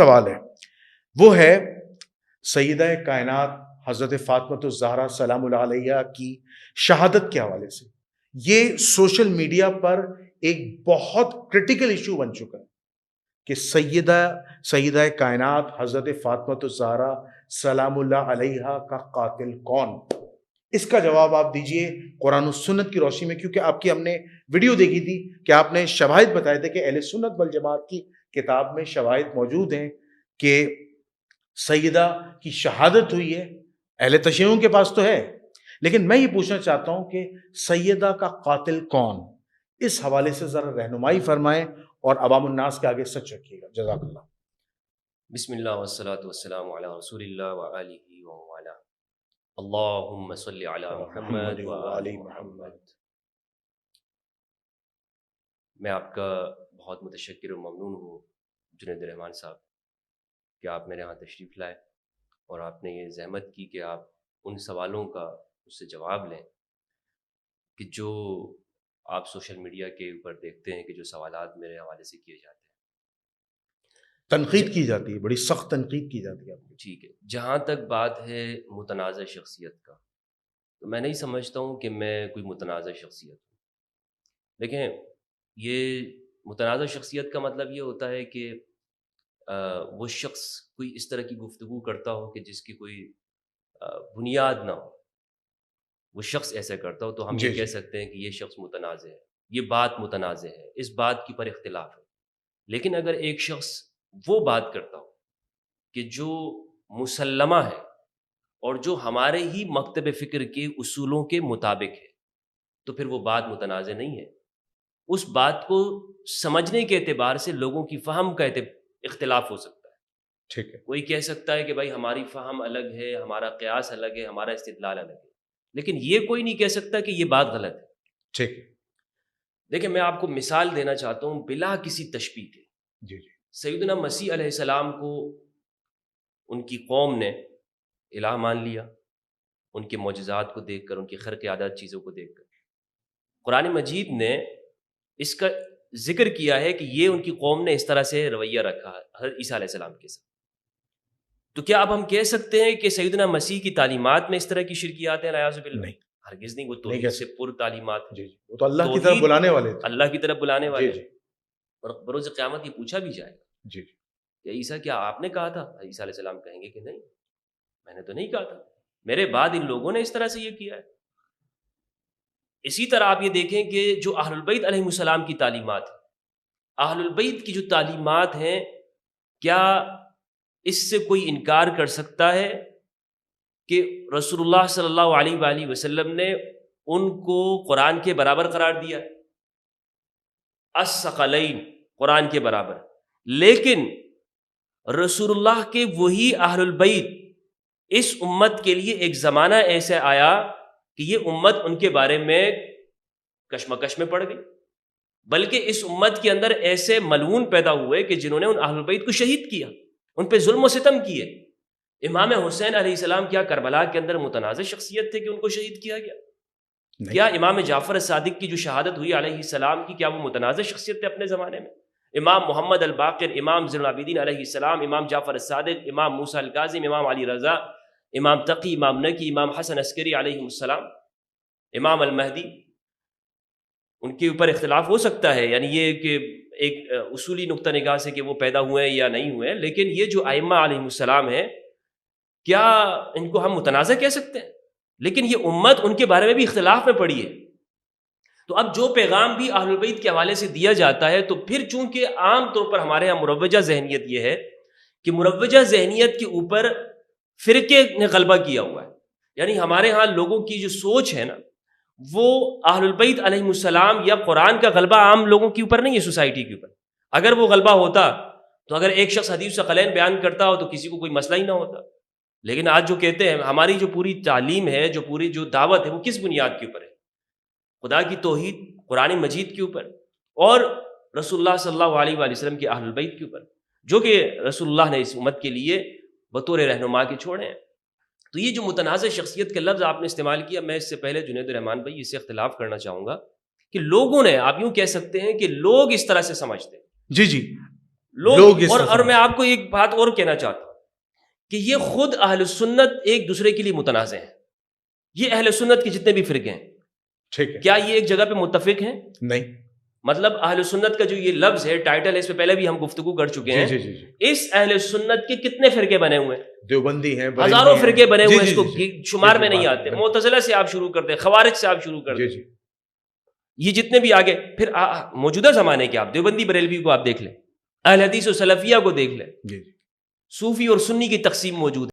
سوال ہے وہ ہے سیدہ کائنات حضرت فاطمہ الزہرا سلام اللہ علیہا کی شہادت کے حوالے سے یہ سوشل میڈیا پر ایک بہت کرٹیکل ایشو بن چکا ہے کہ سیدہ کائنات حضرت فاطمہ الزہرا سلام اللہ علیہا کا قاتل کون؟ اس کا جواب آپ دیجئے قرآن و سنت کی روشنی میں، کیونکہ آپ کی ہم نے ویڈیو دیکھی تھی کہ آپ نے شواہد بتائے تھے کہ اہل سنت والجماعت کی کتاب میں شواہد موجود ہیں کہ سیدہ کی شہادت ہوئی ہے. اہل تشیعوں کے پاس تو ہے، لیکن میں یہ پوچھنا چاہتا ہوں کہ سیدہ کا قاتل کون؟ اس حوالے سے ذرا رہنمائی فرمائیں اور عوام الناس کے آگے سچ رکھیے گا. جزاک اللہ. بسم اللہ والصلاة والسلام علی رسول اللہ وآلہ وآلہ. اللہم صلی علی محمد وآل محمد. میں آپ کا بہت متشکر و ممنون ہوں جنید الرحمان صاحب کہ آپ میرے ہاں تشریف لائے اور آپ نے یہ زحمت کی کہ آپ ان سوالوں کا اس سے جواب لیں کہ جو آپ سوشل میڈیا کے اوپر دیکھتے ہیں کہ جو سوالات میرے حوالے سے کیے جاتے ہیں. تنقید کی جاتی ہے، بڑی سخت تنقید کی جاتی ہے. ٹھیک ہے، جہاں تک بات ہے متنازع شخصیت کا، تو میں نہیں سمجھتا ہوں کہ میں کوئی متنازع شخصیت ہوں. دیکھیں، یہ متنازع شخصیت کا مطلب یہ ہوتا ہے کہ وہ شخص کوئی اس طرح کی گفتگو کرتا ہو کہ جس کی کوئی بنیاد نہ ہو. وہ شخص ایسا کرتا ہو تو ہم یہ کہہ سکتے ہیں کہ یہ شخص متنازع ہے، یہ بات متنازع ہے، اس بات کی پر اختلاف ہے. لیکن اگر ایک شخص وہ بات کرتا ہو کہ جو مسلمہ ہے اور جو ہمارے ہی مکتب فکر کے اصولوں کے مطابق ہے تو پھر وہ بات متنازع نہیں ہے. اس بات کو سمجھنے کے اعتبار سے لوگوں کی فہم کا اختلاف ہو سکتا ہے. ٹھیک ہے، کوئی کہہ سکتا ہے کہ بھائی ہماری فہم الگ ہے، ہمارا قیاس الگ ہے، ہمارا استدلال الگ ہے، لیکن یہ کوئی نہیں کہہ سکتا کہ یہ بات غلط ہے. ٹھیک ہے. دیکھیں، میں آپ کو مثال دینا چاہتا ہوں بلا کسی تشبیہ کے. جی. سیدنا مسیح علیہ السلام کو ان کی قوم نے الہ مان لیا، ان کے معجزات کو دیکھ کر، ان کی خرق عادات چیزوں کو دیکھ کر. قرآن مجید نے اس کا ذکر کیا ہے کہ یہ ان کی قوم نے اس طرح سے رویہ رکھا حضرت عیسیٰ علیہ السلام کے ساتھ. تو کیا اب ہم کہہ سکتے ہیں کہ سیدنا مسیح کی تعلیمات میں اس طرح کی شرکیات ہیں؟ نعوذ باللہ، نہیں، ہرگز نہیں. وہ توحید سے پر تعلیمات ہیں. جی، وہ تو اللہ کی طرف بلانے والے تھے. اللہ کی طرف بلانے والے. جی. اور بروز قیامت یہ پوچھا بھی جائے گا، جی کہ عیسیٰ کیا آپ نے کہا تھا؟ عیسیٰ علیہ السلام کہیں گے کہ نہیں، میں نے تو نہیں کہا تھا، میرے بعد ان لوگوں نے اس طرح سے یہ کیا ہے. اسی طرح آپ یہ دیکھیں کہ جو اہل البیت علیہ السلام کی تعلیمات ہیں، اہل البیت کی جو تعلیمات ہیں، کیا اس سے کوئی انکار کر سکتا ہے کہ رسول اللہ صلی اللہ علیہ وآلہ وسلم نے ان کو قرآن کے برابر قرار دیا ہے؟ الثقلین، قرآن کے برابر. لیکن رسول اللہ کے وہی اہل البیت اس امت کے لیے ایک زمانہ ایسا آیا کہ یہ امت ان کے بارے میں کشمکش میں پڑ گئی، بلکہ اس امت کے اندر ایسے ملعون پیدا ہوئے کہ جنہوں نے ان اہل البیت کو شہید کیا، ان پہ ظلم و ستم کیے. امام حسین علیہ السلام کیا کربلا کے اندر متنازع شخصیت تھے کہ ان کو شہید کیا گیا؟ کیا امام جعفر صادق کی جو شہادت ہوئی علیہ السلام کی، کیا وہ متنازع شخصیت تھے اپنے زمانے میں؟ امام محمد الباقر، امام زین العابدین علیہ السلام، امام جعفر الصادق، امام موسیٰ الکاظم، امام علی رضا، امام تقی، امام نقی، امام حسن عسکری علیہ السلام، امام المہدی، ان کے اوپر اختلاف ہو سکتا ہے، یعنی یہ کہ ایک اصولی نقطہ نگاہ سے کہ وہ پیدا ہوئے ہیں یا نہیں ہوئے، لیکن یہ جو ائمہ علیہ السلام ہیں، کیا ان کو ہم متنازع کہہ سکتے ہیں؟ لیکن یہ امت ان کے بارے میں بھی اختلاف میں پڑی ہے. تو اب جو پیغام بھی اہل البیت کے حوالے سے دیا جاتا ہے، تو پھر چونکہ عام طور پر ہمارے یہاں مروجہ ذہنیت یہ ہے کہ مروجہ ذہنیت کے اوپر فرقے نے غلبہ کیا ہوا ہے. یعنی ہمارے ہاں لوگوں کی جو سوچ ہے نا، وہ اہل البیت علیہ السلام یا قرآن کا غلبہ عام لوگوں کے اوپر نہیں ہے، سوسائٹی کے اوپر. اگر وہ غلبہ ہوتا تو اگر ایک شخص حدیث ثقلین بیان کرتا ہو تو کسی کو کوئی مسئلہ ہی نہ ہوتا. لیکن آج جو کہتے ہیں، ہماری جو پوری تعلیم ہے، جو پوری جو دعوت ہے، وہ کس بنیاد کے اوپر ہے؟ خدا کی توحید، قرآن مجید کے اوپر، اور رسول اللہ صلی اللہ علیہ وآلہ وسلم کے اہل البیت کے اوپر، جو کہ رسول اللہ نے اس امت کے لیے بطور رہنما کے چھوڑے ہیں. تو یہ جو متنازع شخصیت کے لفظ آپ نے استعمال کیا، میں اس سے پہلے جنید الرحمان بھائی اس سے اختلاف کرنا چاہوں گا کہ لوگوں نے، آپ یوں کہہ سکتے ہیں کہ لوگ اس طرح سے سمجھتے ہیں. جی. لوگ اور میں آپ کو ایک بات اور کہنا چاہتا ہوں کہ یہ خود اہل سنت ایک دوسرے کے لیے متنازع ہیں. یہ اہل سنت کے جتنے بھی فرقے ہیں, ٹھیک ہے, کیا یہ ایک جگہ پہ متفق ہیں؟ نہیں. مطلب اہل سنت کا جو یہ لفظ ہے, ٹائٹل ہے, اس پہ پہلے بھی ہم گفتگو کر چکے ہیں. اس اہل سنت کے کتنے فرقے بنے ہوئے ہیں؟ دیوبندی ہیں, ہزاروں فرقے بنے ہوئے ہیں, اس کو شمار میں نہیں آتے. معتزلہ سے آپ شروع کرتے, خوارج سے آپ شروع کرتے, یہ جتنے بھی آگے. پھر موجودہ زمانے کے آپ دیوبندی بریلوی کو آپ دیکھ لیں, اہل حدیث و سلفیہ کو دیکھ لیں, صوفی اور سنی کی تقسیم موجود ہے.